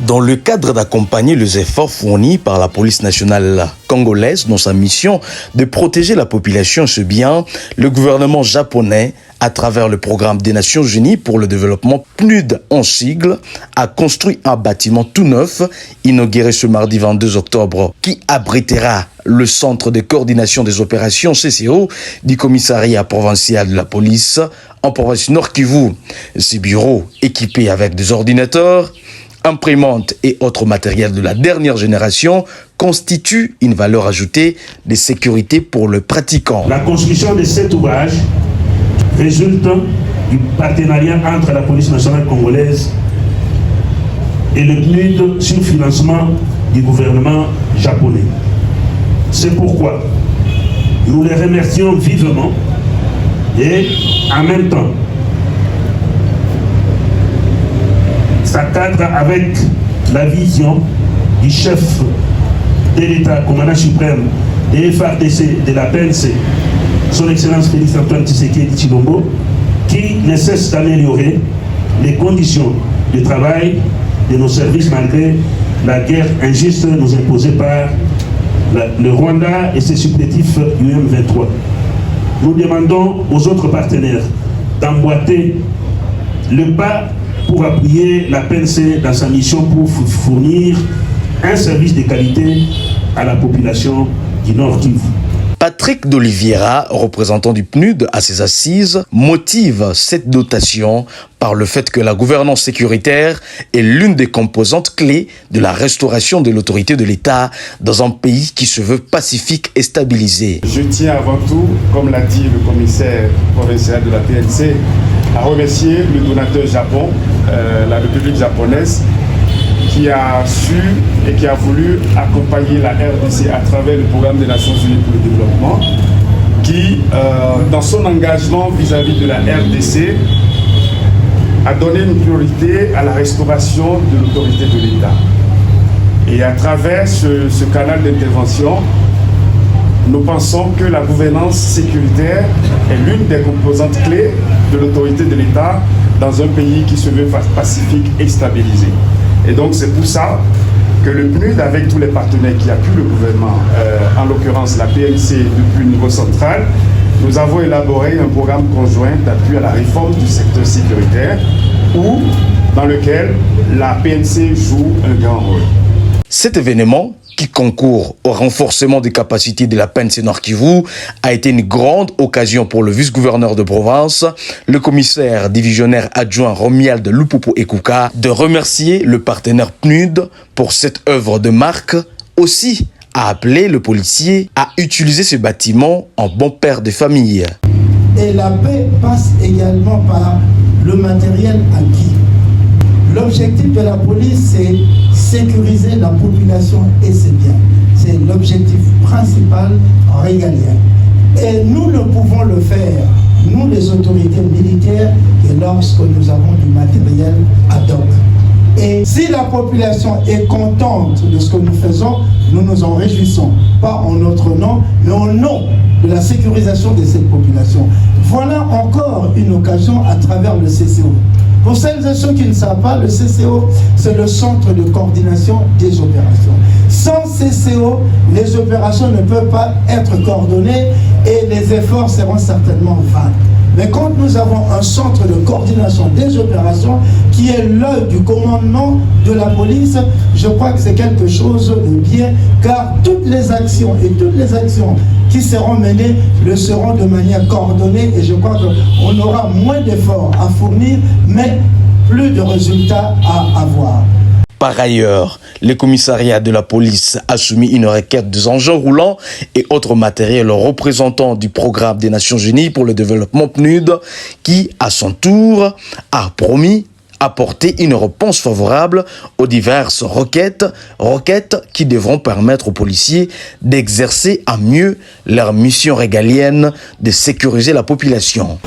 Dans le cadre d'accompagner les efforts fournis par la police nationale congolaise dans sa mission de protéger la population, ce bien, le gouvernement japonais, à travers le programme des Nations Unies pour le développement PNUD en sigle, a construit un bâtiment tout neuf, inauguré ce mardi 22 octobre, qui abritera le centre de coordination des opérations CCO du commissariat provincial de la police en province Nord Kivu. Ces bureaux, équipés avec des ordinateurs, imprimantes et autres matériels de la dernière génération, constituent une valeur ajoutée de sécurité pour le pratiquant. La construction de cet ouvrage résulte du partenariat entre la police nationale congolaise et le PNUD sur financement du gouvernement japonais. C'est pourquoi nous les remercions vivement et en même temps ça cadre avec la vision du chef de l'État, commandant suprême des FARDC de la PNC, son Excellence Félix Antoine Tshisekedi Tshilombo, qui ne cesse d'améliorer les conditions de travail de nos services malgré la guerre injuste nous imposée par le Rwanda et ses supplétifs UM23. Nous demandons aux autres partenaires d'emboîter le pas pour appuyer la PNC dans sa mission pour fournir un service de qualité à la population du Nord Kivu. Patrick d'Oliveira, représentant du PNUD à ses assises, motive cette dotation par le fait que la gouvernance sécuritaire est l'une des composantes clés de la restauration de l'autorité de l'État dans un pays qui se veut pacifique et stabilisé. Je tiens avant tout, comme l'a dit le commissaire provincial de la PNC, à remercier le donateur Japon, la République japonaise, qui a su et qui a voulu accompagner la RDC à travers le programme des Nations Unies pour le développement, qui, dans son engagement vis-à-vis de la RDC, a donné une priorité à la restauration de l'autorité de l'État. Et à travers ce canal d'intervention, nous pensons que la gouvernance sécuritaire est l'une des composantes clés de l'autorité de l'État dans un pays qui se veut pacifique et stabilisé. Et donc c'est pour ça que le PNUD, avec tous les partenaires qui appuient le gouvernement, en l'occurrence la PNC depuis le niveau central, nous avons élaboré un programme conjoint d'appui à la réforme du secteur sécuritaire, dans lequel la PNC joue un grand rôle. Cet événement, qui concourt au renforcement des capacités de la PNC Nord Kivu, a été une grande occasion pour le vice-gouverneur de province, le commissaire divisionnaire adjoint Romuald Lupopo Ekuka, de remercier le partenaire PNUD pour cette œuvre de marque, aussi a appelé le policier à utiliser ce bâtiment en bon père de famille. Et la paix passe également par le matériel acquis. L'objectif de la police, c'est sécuriser la population et ses biens. C'est l'objectif principal régalien. Et nous ne pouvons le faire, nous les autorités militaires, que lorsque nous avons du matériel ad hoc. Et si la population est contente de ce que nous faisons, nous nous en réjouissons. Pas en notre nom, mais au nom de la sécurisation de cette population. Voilà encore une occasion à travers le CCO. Pour celles et ceux qui ne savent pas, le CCO, c'est le centre de coordination des opérations. Sans CCO, les opérations ne peuvent pas être coordonnées et les efforts seront certainement vains. Mais quand nous avons un centre de coordination des opérations qui est l'œil du commandement de la police, je crois que c'est quelque chose de bien, car toutes les actions qui seront menées le seront de manière coordonnée et je crois qu'on aura moins d'efforts à fournir, mais plus de résultats à avoir. Par ailleurs, le commissariat de la police a soumis une requête des engins roulants et autres matériels aux représentants du programme des Nations Unies pour le développement PNUD qui, à son tour, a promis apporter une réponse favorable aux diverses requêtes qui devront permettre aux policiers d'exercer à mieux leur mission régalienne de sécuriser la population.